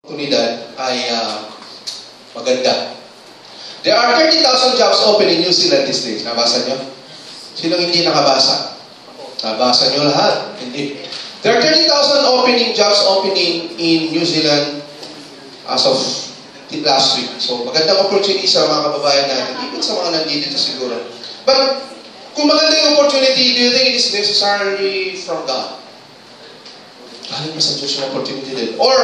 oportunidad ay maganda. There are 30,000 jobs open in New Zealand these days. Nabasa nyo? Sinong hindi nakabasa? Nabasa nyo lahat? Hindi. There are 30,000 jobs opening in New Zealand as of last week. So, magandang opportunity sa mga kababayan natin. Even sa mga nandito siguro. But, kung maganda yung opportunity, do you think it is necessarily from God? Dahil mas ang Diyos yung opportunity din. Or,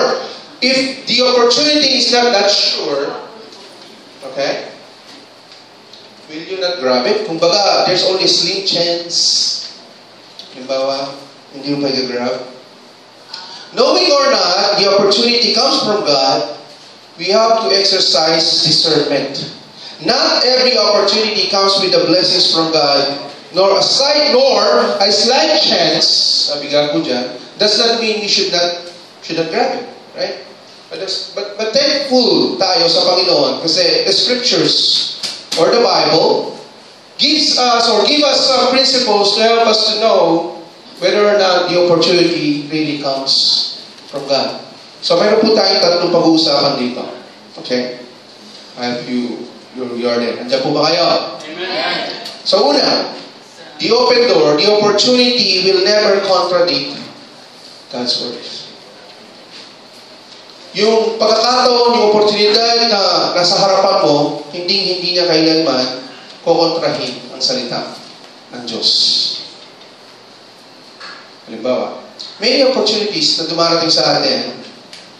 if the opportunity is not that sure, okay, will you not grab it? Kung baga, there's only a slim chance. Halimbawa, hindi mo pag-grab. Knowing or not, the opportunity comes from God, we have to exercise discernment. Not every opportunity comes with the blessings from God, nor a slight chance, sabi nga ko dyan, does not mean we should not grab it. Right? But thankful tayo sa Panginoon kasi the Scriptures or the Bible give us some principles to help us to know whether or not the opportunity really comes from God. So mayroon po tayong tatlong pag-uusapan dito. Okay? I hope you're there. Andiyan po ba kayo? Amen. So una, the open door, the opportunity will never contradict God's words. Yung pagkakataon, yung oportunidad na nasa harapan mo, hindi niya kailanman kukontrahin ang salita ng Diyos. Halimbawa, many opportunities na dumarating sa atin,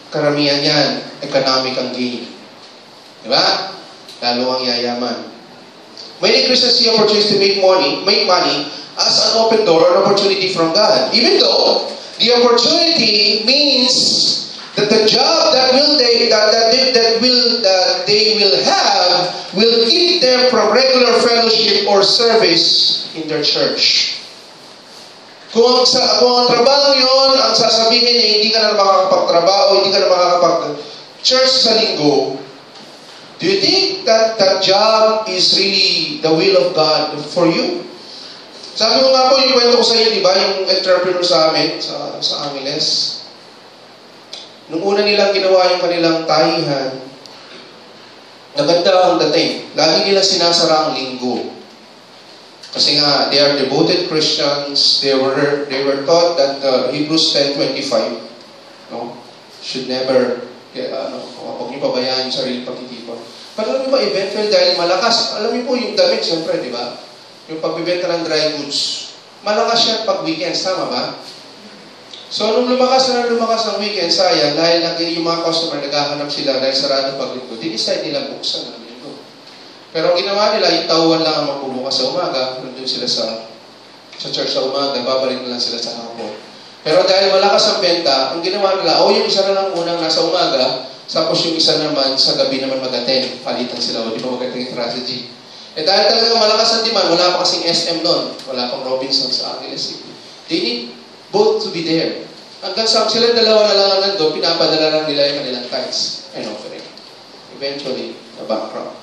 karamihan yan, economic ang gain. Diba? Lalo ang yayaman. Many Christians see opportunities to make money as an open door, an opportunity from God. Even though the opportunity means that the job that they will have will keep them from regular fellowship or service in their church. Kung ang trabaho yun, ang sasabihin na hindi ka na makakapagtrabaho, hindi ka na makakapag-church sa linggo, do you think that that job is really the will of God for you? Sabi ko nga po, yung kwento ko sa inyo, di ba? Yung entrepreneur sa amin, sa Angeles. Nung una nilang ginawa yung kanilang tahihan, naganda ang dating. Lagi nilang sinasara ang linggo. Kasi nga, they are devoted Christians. They were taught that Hebrews 10:25 should never, huwag niyo pabayaan yung sarili pagtitipon. Pero alam niyo ba, eventually, dahil malakas, alam niyo po yung damit, siyempre, di ba? Yung pagbibenta ng dry goods, malakas yan pag weekends, tama ba? So, nung lumakas ang weekend, sayang, dahil yung mga customer, naghahanap sila dahil sarado pag-linggo, di-decide nila buksan ang linggo. Pero ang ginawa nila, yung tauhan lang ang magbubukas sa umaga, nandun sila sa church sa umaga, babalik na lang sila sa hapon. Pero dahil malakas ang benta, ang ginawa nila, yung isa na lang unang nasa umaga, tapos yung isa naman sa gabi naman mag-attend, palitan sila, di ba mag-attend yung strategy. Dahil talagang malakas ang demand, wala pa kasing SM noon, wala pang Robinson sa Angeles City. They need both to be there. Hanggang sa sila dalawa na lang nandun, pinapadala lang nila yung kanilang tithes and offering. Eventually, na-bankrupt.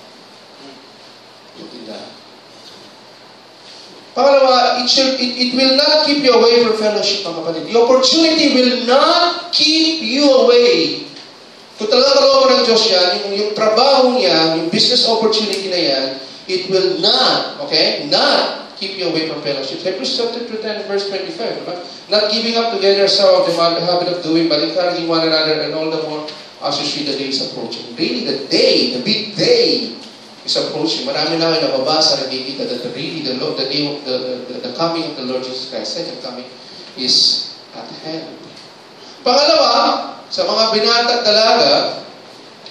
Pangalawa, it will not keep you away from fellowship, mga kapatid. The opportunity will not keep you away. Kung talaga kalooban ng Diyos yan, yung trabaho niya, yung business opportunity na yan, it will not, not keep you away from fellowship. Hebrews chapter 10, verse 25. Right? Not giving up together some of the habit of doing, but encouraging one another, and all the more as you see the day is approaching. Really, the big day is approaching. Marami na kayo nababasa, nakikita that really the coming of the Lord Jesus Christ, second coming, is at hand. Pangalawa, sa mga binata at dalaga,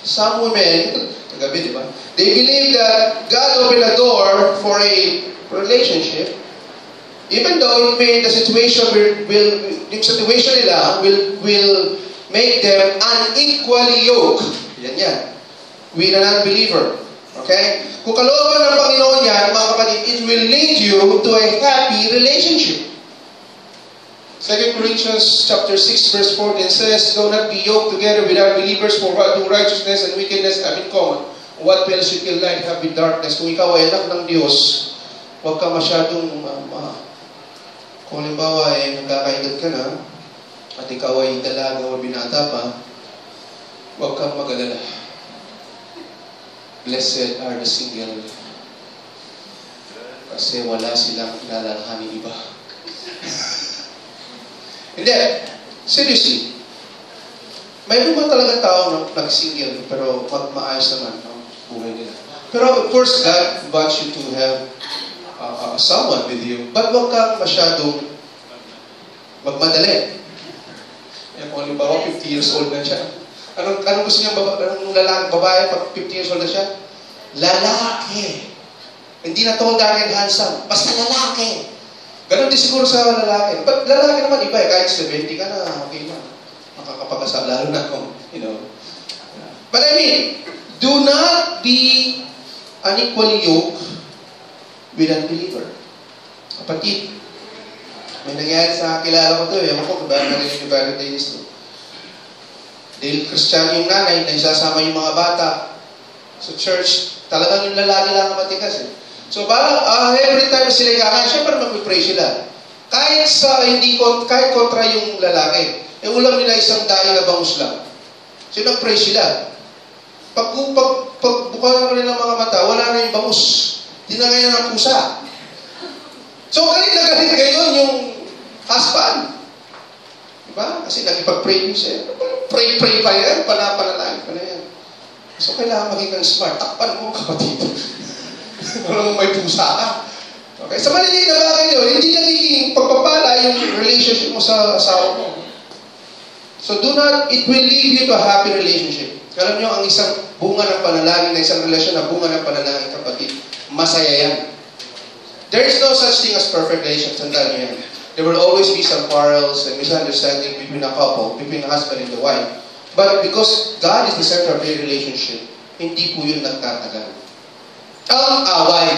some women, kagabi, di ba? They believe that God opened a door for a relationship, even though the situation nila will make them unequally yoked. Yan. With an unbeliever. Okay? Kung kalooban ng Panginoon yan, mga kapatid, it will lead you to a happy relationship. 2 Corinthians chapter 6 verse 14 says, "Do not be yoked together with unbelievers, for what do righteousness and wickedness have in common? What fellowship can light have with darkness?" Kung ikaw ay anak ng Diyos, huwag ka masyadong, kung halimbawa nagkakaedad ka na, at ikaw ay dalaga o binata pa, Huwag kang mag-alala. Blessed are the single. Kasi wala silang inalalhanin iba. Hindi. Seriously. Mayroon ba talaga tao na nag-single pero maayos naman ang buhay nila? Pero of course, God wants you to have someone with you. But huwag kang masyadong magmadali. Kung halimbawa, 50 years old na siya. Anong gusto niya, anong babae pag 50 years old na siya? Lalaki. Hindi na tall, dark, and handsome. Basta lalaki. Ganon din siguro sa lalaki. But lalaki naman iba eh. Kahit 70 ka na, okay na. Makakapag-asal, lalo na kung, But I mean, do not be unequally yoked with unbeliever. Kapatid, may nangyari sa kilala ko ito. Ewan ko, kung bakit narinig yung Barrett Davis to. Dahil Kristiyano yung nanay, na isasama yung mga bata sa church, talagang yung lalaki lang ang matikas eh. So parang every time sila kakain, syempre mag-pray sila. Kahit kontra yung lalaki, ulam nila isang daing na bangus lang. So nag-pray sila. Pag bukalan mo nila ng mga mata, wala na yung bangus. Tinangay na ng pusa. So galit na galit ngayon yung husband. Diba? Kasi nakipag-pray mo siya. Pray pa yan, panalangin pa na yan. So kailangan maging kang smart. Takpan mo kapatid. Walang may pusa ka. Okay? Sa maliliit na bagay yun, hindi nagiging pagpapala yung relationship mo sa asawa mo. So it will lead you to a happy relationship. Alam nyo, ang isang bunga ng panalangin na isang relasyon na bunga ng panalangin, kapatid, masaya yan. There is no such thing as perfect relationship. Tandaan nyo yan. There will always be some quarrels and misunderstanding between a couple, between the husband and the wife. But because God is the center of their relationship, hindi po yun nagtatagal. Ang away,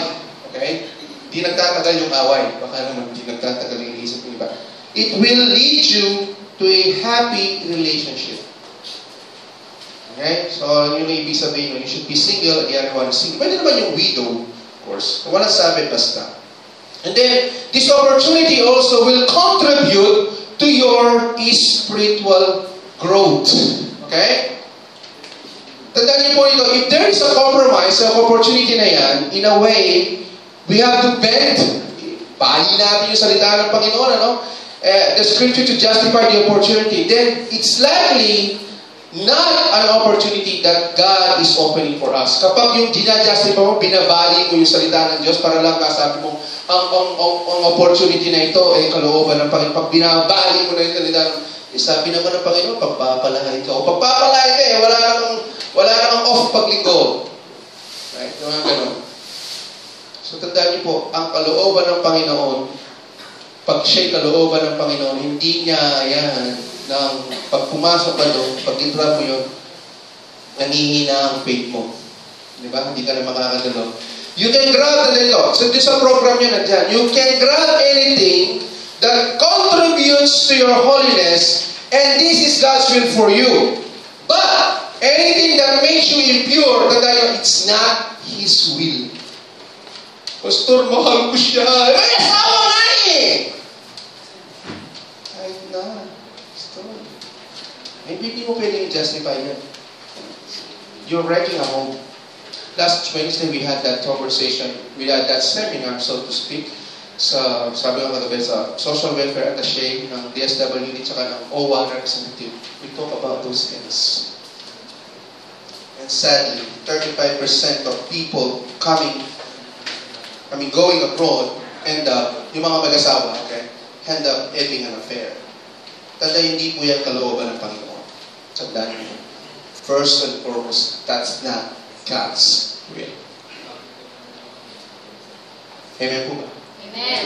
okay? Hindi nagtatagal yung away. Baka naman hindi nagtatagal yung isip ng iba. It will lead you to a happy relationship. Okay? So, yun yung ibig sabihin, you should be single, and the other one is single. Pwede naman yung widow, of course. Wala sabi basta. And then, this opportunity also will contribute to your spiritual growth. Okay? Tandaan niyo po ito, if there is a compromise sa opportunity na yan, in a way, we have to bend. Bali natin yung salita ng Panginoon, ano? The scripture to justify the opportunity. Then, it's likely not an opportunity that God is opening for us. Kapag yung dinajustify mo, binabali mo yung salita ng Diyos para lang kasabi mo, ang opportunity na ito ay kalooban ng Panginoon. Pag binabali mo na yung salita ng sabi naman ng Panginoon, pagpapalain ka. O pagpapalain ka wala namang off paglinggo. Right? Yung mga ganun. So tandaan niyo po, ang kalooban ng Panginoon, pag siya'y kalooban ng Panginoon, hindi niya yan ng pag pumasok ka doon, pag intra mo yun, nanihina ang faith mo. Di ba? Hindi ka na makakagalaw. You can grab the Lord. So this sa program niya na dyan. You can grab anything that contributes to your holiness, and this is God's will for you. But anything that makes you impure, it's not His will. Pastor, mahal ko siya. Ay, asawa nga eh! Kahit na. Pastor. Hindi mo pwedeng justify yan. You're wrecking a home. Last Wednesday, we had that conversation. We had that seminar, so to speak. Sabi ko kagabi sa social welfare attaché ng DSWD tsaka ng OWA representative. We talk about those things. And sadly, 35% of people going abroad, end up, yung mga mag-asawa, okay, end up having an affair. Tanda, hindi po yan kalooban ng Panginoon. Tandaan niyo. First and foremost, that's not God's will. Amen po ba? Amen.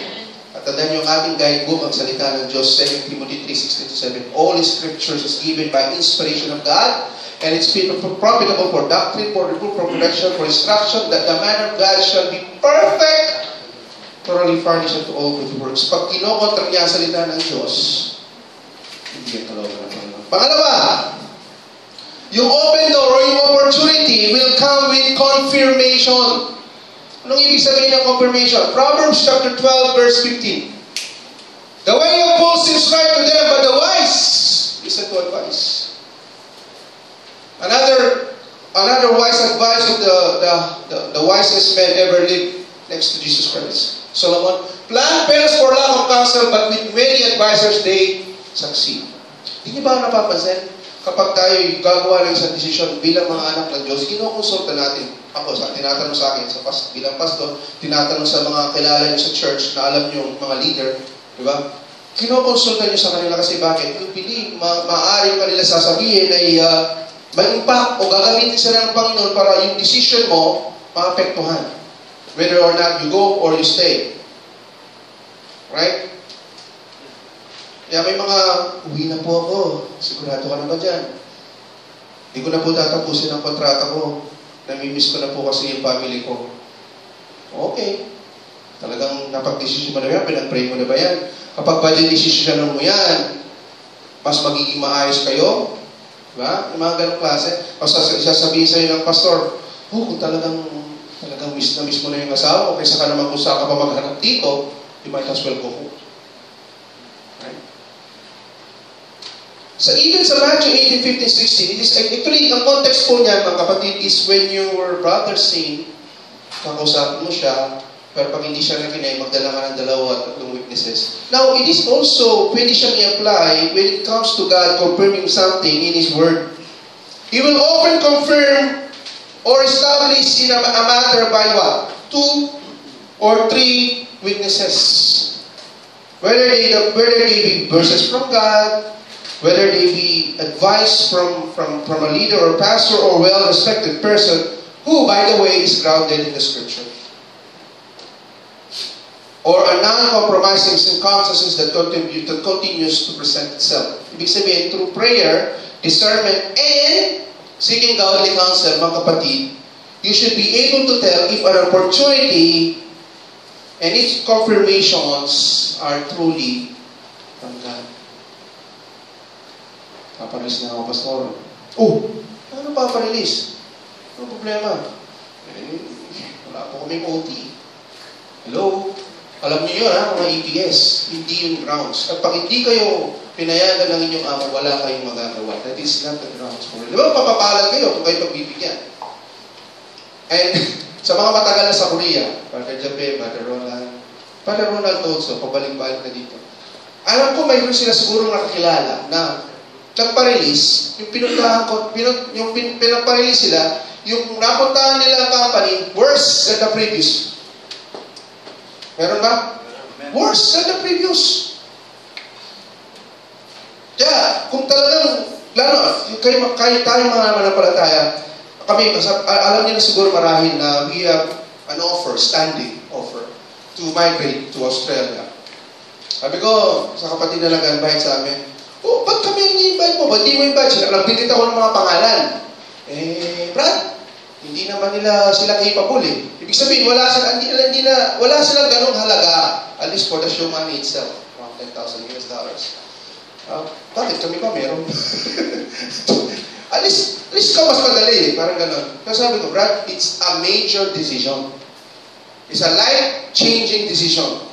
At tandaan yung ating guidebook, ang salita ng Diyos, 2 Timothy 3:16-7. All Scriptures is given by inspiration of God, and it's profitable for doctrine, for reproof, for correction, for instruction, that the man of God shall be perfect, thoroughly furnished unto all good works. Pag kinokontra niya ang salita ng Diyos, hindi ang kalooban ng Panginoon. Pangalawa, yung open door or yung opportunity will come with confirmation. Anong ibig sabihin ng confirmation? Proverbs chapter 12, verse 15. The way of fools seems right to them, but the wise listen to advice. An another wise advice of the wisest man ever lived next to Jesus Christ. Solomon, plan fails for lack of counsel, but with many advisors, they succeed. Hindi ba napapansin? Kapag tayo gagawa ng isang desisyon bilang mga anak ng Diyos, kinukonsulta natin. Ako, tinatanong sa akin, bilang pastor, tinatanong sa mga kilala niyo sa church na alam niyo, mga leader, di ba? Kinukonsulta niyo sa kanila kasi bakit? You believe, maaari kanila sasabihin ay may impact o gagamitin sila ng Panginoon para yung decision mo maapektuhan. Whether or not you go or you stay. Right? Kaya may mga, uwi na po ako. Sigurado ka na ba dyan? Hindi ko na po tatapusin ang kontrata ko. Namimiss ko na po kasi yung family ko. Okay. Talagang napag-desisyon mo na yan, pinag-pray mo na ba yan? Kapag ba din-desisyon mo yan, mas magiging maayos kayo? Diba? Yung mga ganong klase. O sasabihin sa'yo ng pastor, kung talagang miss na miss mo na yung asawa mo, kaysa ka naman kung saan ka pa maghanap dito, you might as well go home. Right? So even sa Matthew 18, 15, 16, it is actually, ang context po niyan, mga kapatid, is when your brother sin, kakausapin mo siya, pero pag hindi siya nakinay, magdala ka ng 2 at 3 witnesses. Now, it is also, pwede siyang i-apply when it comes to God confirming something in His Word. He will often confirm or establish in a matter by what? 2 or 3 witnesses. Whether they be verses from God, whether they be advice from a leader or pastor or well-respected person, who, by the way, is grounded in the Scripture. Or a non-compromising circumstances that continues to present itself. Ibig sabihin, through prayer, discernment, and seeking godly counsel, mga kapatid, you should be able to tell if an opportunity and its confirmations are truly from God. Paparelease na ako, pastor. Ano paparelease? Ano problema? Wala po kaming OT. Hello? Alam niyo yun, mga EPS, hindi yung grounds. At pag hindi kayo pinayagan ng inyong amo, wala kayong magagawa. That is not the grounds for it. Di ba, papapalad kayo kung kayo pagbibigyan. And sa mga matagal na sa Korea, Father Jape, Father Ronald also, pabalik-balik na dito. Alam ko, mayroon sila siguro nakakilala na nagpa-release, yung pinuntahan ko, yung pinagpa-release sila, yung napuntahan nila ang company, worse than the previous. Meron ba? Worse than the previous. Kaya, kung talagang, kayo tayong mga manampalataya, kami, alam niyo na siguro marahil na we have an offer, standing offer, to migrate to Australia. Sabi ko, sa kapatid na nag-invite sa amin, ba't kami ini-invite mo? Ba't di mo invite? Nagpitit ako ng mga pangalan. Brad, hindi naman nila sila capable eh. Ibig sabihin, wala silang ganong halaga, at least for the show money itself, around $10,000 US. Bakit kami pa meron? at least ka mas madali eh, parang ganon. Pero sabi ko, Brad, it's a major decision. It's a life-changing decision.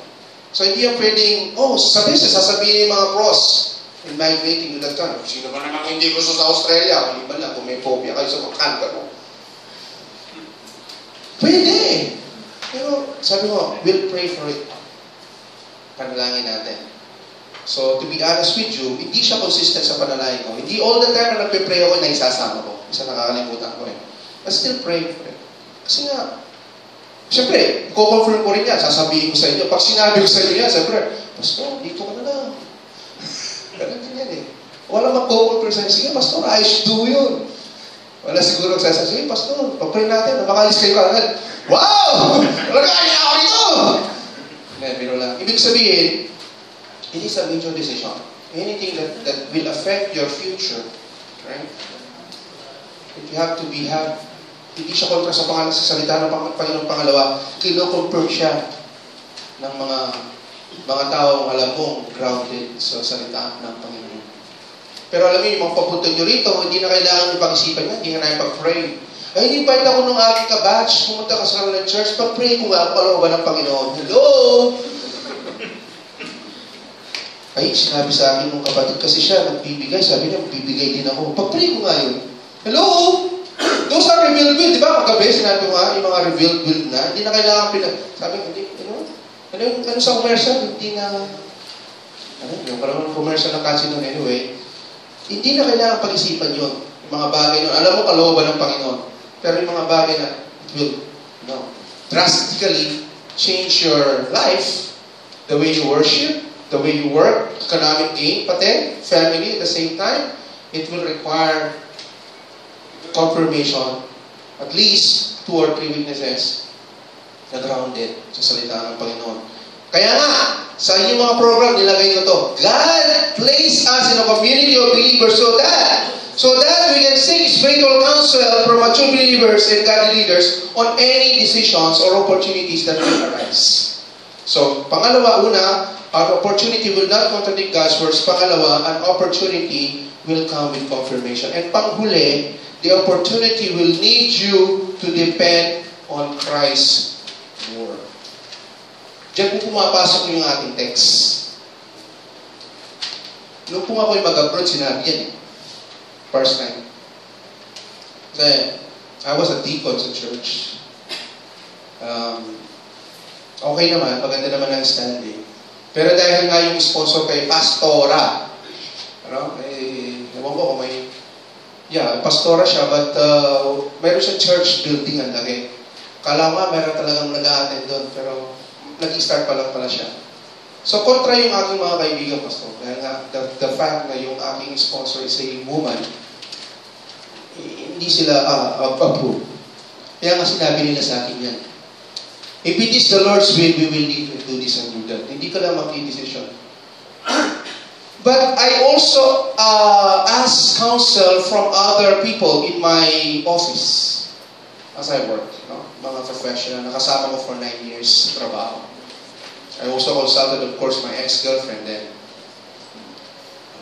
So hindi yung pwedeng, sasabihin yung mga pros in migrating to that country. Sino ba naman hindi gusto sa Australia? Maliban lang kung may phobia kayo sa makanta mo. Pwede. Pero sabi ko, we'll pray for it. Panalangin natin. So, to be honest with you, hindi siya consistent sa panalangin ko. Hindi all the time na nagpe-pray ako na isasama ko. Isa nakakalimutan ko rin. But still pray for it. Kasi nga, siyempre, i-confirm ko rin yan. Sasabihin ko sa inyo. Pag sinabi ko sa inyo yan, siyempre, Pastor, dito ka na lang. Ganun din yan eh. Wala mag-confirm sa inyo. Sige, Pastor, I should do yun. Wala siguro magsasabi, Pastor, pag-pray natin, makalis kayo agad. Wow! Nagkakain ako ito! Biro lang. Ibig sabihin, it is a major decision. Anything that will affect your future, right? If you have to hindi siya kontra sa salita ng Panginoon pangalawa, kino-confirm siya ng mga taong alam mong grounded sa salita ng Panginoon. Pero alam niyo, yung mga papunta nyo rito, hindi na kailangan pag-isipan niya, hindi nga na pag-pray. Ay, invite ako nung aking kabatch, pumunta ka sa ng church, pag-pray ko nga, alam ba ng Panginoon? Hello! Ay, sinabi sa akin nung kapatid kasi siya, nagbibigay, sabi niya, magbibigay din ako. Pag-pray ko nga yun. Hello? Those those are revealed will. Di ba? Kagabi, sinabi ko nga, yung mga revealed will na, hindi na kailangan sabi ko, ano sa commercial? Hindi na, yung parang commercial ng casino anyway, hindi na kailangan pag-isipan yun. Yung mga bagay nun. Alam mo, kalooban ng Panginoon. Pero yung mga bagay na, it will, drastically change your life, the way you worship, the way you work, economic gain, pati, family at the same time, it will require confirmation, at least 2 or 3 witnesses na grounded sa salita ng Panginoon. Kaya nga, sa inyong mga program, nilagay ko to. God placed us in a community of believers so that we can seek spiritual counsel from mature believers and godly leaders on any decisions or opportunities that will arise. So, pangalawa, una, our opportunity will not contradict God's words. Pangalawa, an opportunity will come with confirmation. And panghuli, the opportunity will need you to depend on Christ more. Diyan po pumapasok yung ating text. Nung po ako'y mag-abroad, sinabi yan eh. First time. Kasi, I was a deacon sa church. Okay naman, maganda naman ang standing. Pero dahil nga yung sponsor kay Pastora, ewan ko kung may, Pastora siya, but mayroon siyang church building ang laki. Kala nga, mayroon talagang nag-a-attend doon, pero nag-start pa lang pala siya. So, kontra yung aking mga kaibigan, Pastor. Dahil nga, the fact na yung aking sponsor is a woman, hindi sila approve. Kaya nga sinabi nila sa akin yan. If it is the Lord's will, we will need to do this and do that. Hindi ka lang mag-decision. But I also ask counsel from other people in my office as I work. Mga professional, nakasama ko for 9 years sa trabaho. I also consulted, of course, my ex-girlfriend and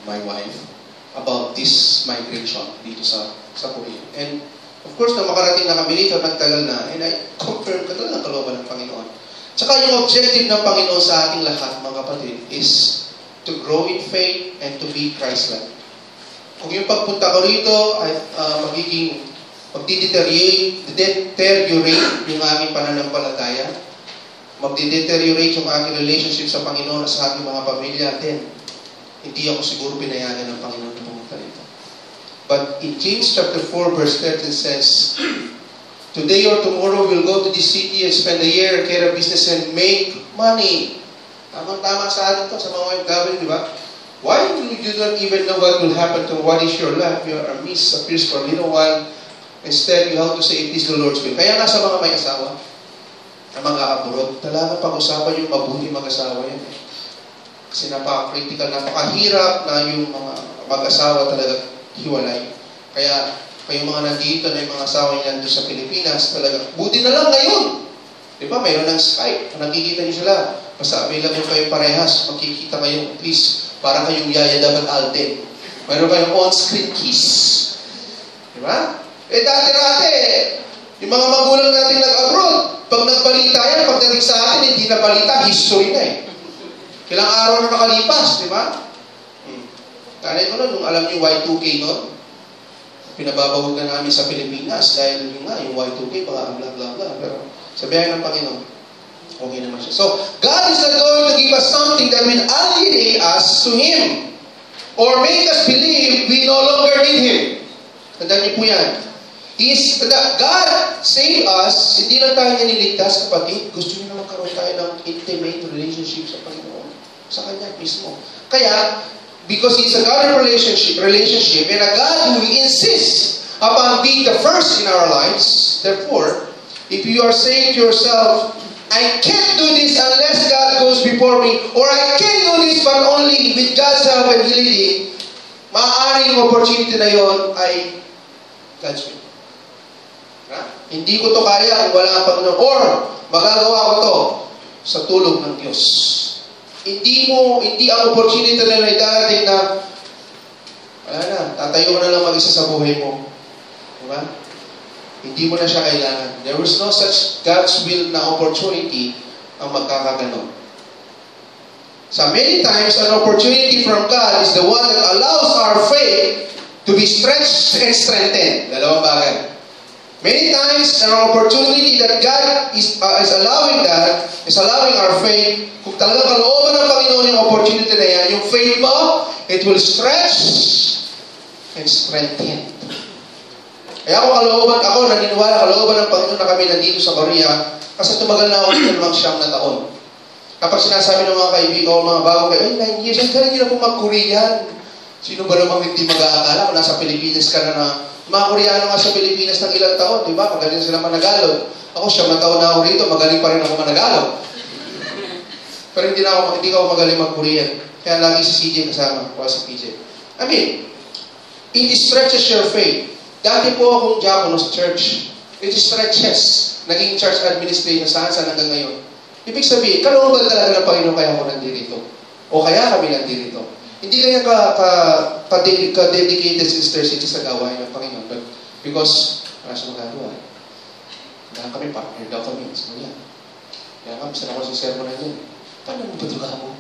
my wife about this migration dito sa Korea. And of course, na makarating na kami dito, nagtagal na, and I confirm ka talaga ng kalooban ng Panginoon. Tsaka yung objective ng Panginoon sa ating lahat, mga kapatid, is to grow in faith and to be Christ-like. Kung yung pagpunta ko rito ay magdi-deteriorate yung aming pananampalataya, magdi-deteriorate yung aking relationship sa Panginoon at sa aking mga pamilya, then hindi ako siguro pinayagan ng Panginoon na pumunta rito. But in James chapter 4 verse 13 says, today or tomorrow we'll go to this city and spend a year, care of business and make money. Tama sa atin to, sa mga OFW, di ba? Why do you not even know what will happen to what is your life? Your mist appears for a little while. Instead, you have to say, it is the Lord's will. Kaya nga sa mga may asawa, na mag-a-abroad, talaga pag-usapan yung mabuti mag-asawa yan. Kasi napaka-critical, napakahirap na yung mga mag-asawa talaga hiwalay. Kaya, kayong mga nandito na yung mga asawa nyo nandito sa Pilipinas, talaga, buti na lang ngayon. Di ba? Mayroon ng Skype. Nakikita nyo sila. Basta available kayo parehas. Makikita kayo at least para kayong Yaya Dapat Alden. Mayroon kayong on-screen kiss. Di ba? Dati-dati, yung mga magulang natin nag-abroad, pag nagbalita yan, pagdating sa atin, hindi na balita, history na eh. Ilang araw na nakalipas, di ba? Kaya ko nun, alam niyo Y2K nun, pinababawag na namin sa Pilipinas dahil yung Y2K, baka bla-bla-bla. Pero sabihin ng Panginoon, okay naman siya. So, God is not going to give us something that will alienate us to Him or make us believe we no longer need Him. Tandaan niyo po yan. God saved us, hindi lang tayo niligtas, kapatid. Gusto niyo na magkaroon tayo ng intimate relationship sa Panginoon. Sa Kanya mismo. Kaya, because it's a God relationship and a God who insists upon being the first in our lives, therefore, if you are saying to yourself, I can't do this unless God goes before me, or I can't do this but only with God's help and leading, maaaring yung opportunity na yon ay God's will. Hindi ko to kaya kung wala ang Panginoon. Or, magagawa ko to sa tulong ng Diyos. Hindi ang opportunity na darating na, wala na, tatayo ka na lang mag-isa sa buhay mo. Diba? Hindi mo na siya kailangan. There was no such God's will na opportunity ang magkakaganon. So many times, an opportunity from God is the one that allows our faith to be stretched and strengthened. Dalawang bagay. Many times, an opportunity that God is allowing our faith, kung talagang kalooban ng Panginoon yung opportunity na yan, yung faith mo, it will stretch and strengthen. Kaya ako naniniwala, kalooban ng Panginoon na kami nandito sa Korea, kasi tumagal na ako dito ng 9 na taon. Kapag sinasabi ng mga kaibigan o mga bagong kaibigan, 9 years, ang galing nyo na po mag-Korean. Sino ba namang hindi mag-aakala kung nasa Pilipinas ka na mga Koreano nga sa Pilipinas ng ilang taon, di ba? Magaling sila managalog. Ako, 7 taon na ako rito, magaling pa rin ako managalog. Pero hindi ako magaling mag-Korean. Kaya lagi si CJ kasama, o si PJ. I mean, it stretches your faith. Dati po akong diakono sa church. It stretches. Naging church administrator saan hanggang ngayon. Ibig sabihin, kalooban talaga ng Panginoon kaya ako nandito. O kaya kami nandito. Hindi kaya ka-dedicated sister city sa gawain ng Panginoon. But because, wala siya magagawa. Dahil kami partner daw kami. So yan. Kaya kami, sana ko sa sermon na yun. Paano mo ba mo?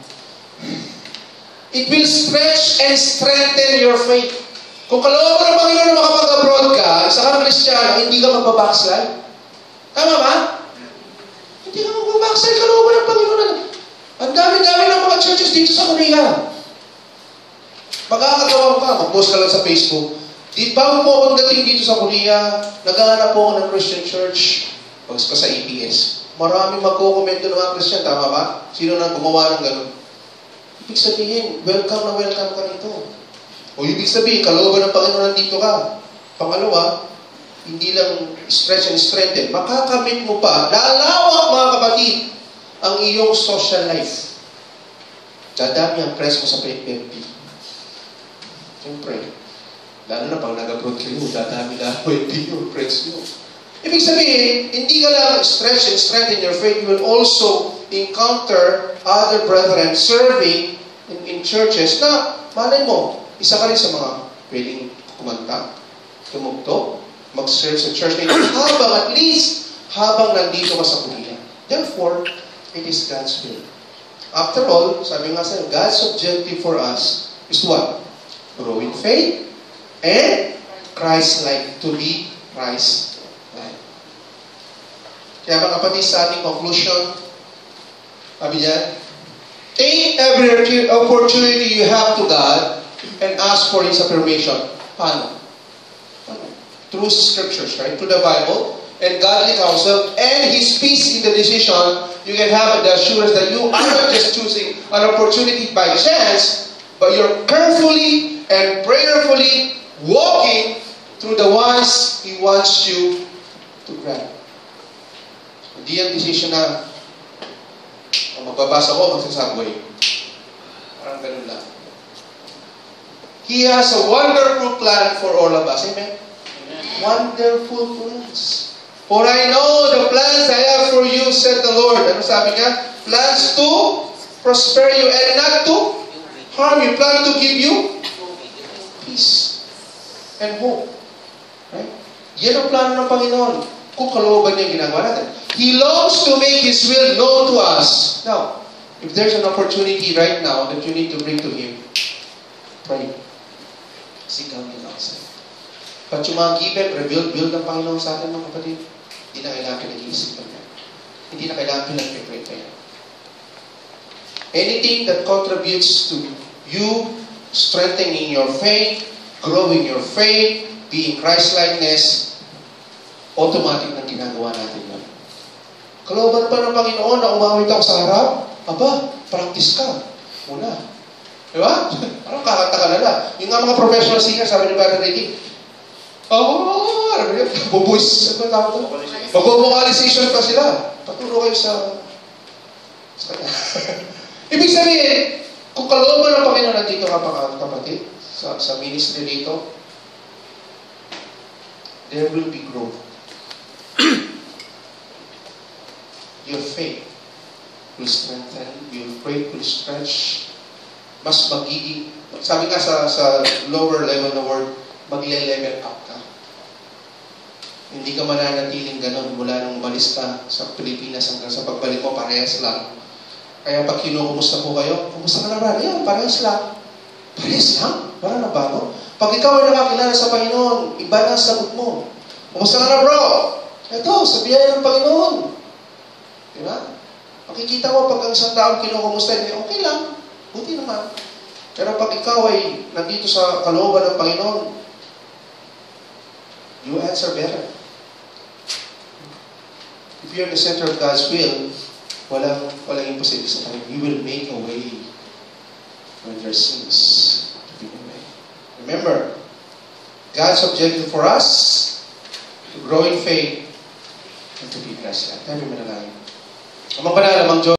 It will stretch and strengthen your faith. Kung kalooban ng Panginoon na makapag-abroad ka, isa kang Kristiyano, hindi ka magbabackslide. Tama ba? Hindi ka magbabackslide, kalooban ng Panginoon. Ang dami-dami ng mga churches dito sa Korea. Magkakagawa ka, mag-post ka lang sa Facebook. Bago po akong dating dito sa Korea, naghahanap po ako ng Christian church. Post ko sa EPS. Maraming magkukomento ng mga Christian, tama ba? Sino na gumawa ng gano'n? Ibig sabihin, welcome na welcome ka nito. O ibig sabihin, kalooban ng Panginoon nandito ka. Pangalawa, hindi lang stretch and strengthen. Makakamit mo pa, lalawak mga kapatid, ang iyong social life. Dadami ang press mo sa FB. Siyempre, lalo na pag nag-abroad kayo, dadami na yung press nyo. Ibig sabihin, hindi ka lang stretch and strengthen your faith, you will also encounter other brethren serving in churches na, malay mo, isa ka rin sa mga pwedeng kumanta, tumugtog, mag-serve sa church na habang nandito ka sa Korea. Therefore, it is God's will. After all, sabi nga sa'yo, God's objective for us is what? Grow in faith and Christ-like, to be Christ-like. Kaya mga kapatid, sa ating conclusion, sabi niya, take every opportunity you have to God and ask for His affirmation. Paano? Through Scriptures, right? Through the Bible and godly counsel and His peace in the decision, you can have the assurance that you are not just choosing an opportunity by chance, but you're carefully and prayerfully walking through the ones He wants you to grab. Hindi yung decision na magbabasa ko magsasabway. Parang ganun lang. He has a wonderful plan for all of us. Amen? Wonderful plans. For I know the plans I have for you, said the Lord. Ano sabi niya? Plans to prosper you and not to harm you. Plan to give you peace and hope. Right? Yan ang plano ng Panginoon. Kung kalooban niya yung ginagawa natin. He longs to make His will known to us. Now, if there's an opportunity right now that you need to bring to Him, pray. Seek out His answer. But yung mga given, revealed ng Panginoon sa atin, mga kapatid, hindi na kailangan pinag-iisipan niya. Hindi na kailangan pinag-pray pa yan. Anything that contributes to you strengthening your faith, growing your faith, being Christ-likeness, automatic na ginagawa natin yun. Kalooban pa ng Panginoon na umawit ako sa harap, aba, practice ka. Muna. Diba? Parang kakanta ka na lang. Yung nga mga professional singer, sabi ni Brother Ricky, bubuis, ano tawag ito? Mag-vocalization pa sila. Paturo kayo sa kanya. Ibig sabihin, kung kalooban ng Panginoon nandito ka pa kapatid, sa ministry dito, there will be growth. Your faith will strengthen, your faith will stretch, mas magiging, sabi nga sa lower level na word, magle-level up ka. Hindi ka mananatiling ganun mula nung umalis ka sa Pilipinas hanggang sa pagbalik mo, parehas lang. Kaya pag kinukumusta po kayo, kumusta ka na ba? Yan, parehas lang. Parehas lang? Wala na bago. Pag ikaw ay nakakilala sa Panginoon, iba na ang sagot mo. Kumusta ka na, bro? Ito, sa biyaya ng Panginoon. Di ba? Makikita mo pag ang isang taong kinukumusta niya, okay lang, buti naman. Pero pag ikaw ay nandito sa kalooban ng Panginoon, you answer better. If you're in the center of God's will, walang imposible sa Panginoon. He will make a way when there seems to be no way. Remember, God's objective for us to grow in faith and to be blessed. Tayo manalangin. Amang banal, amang Diyos.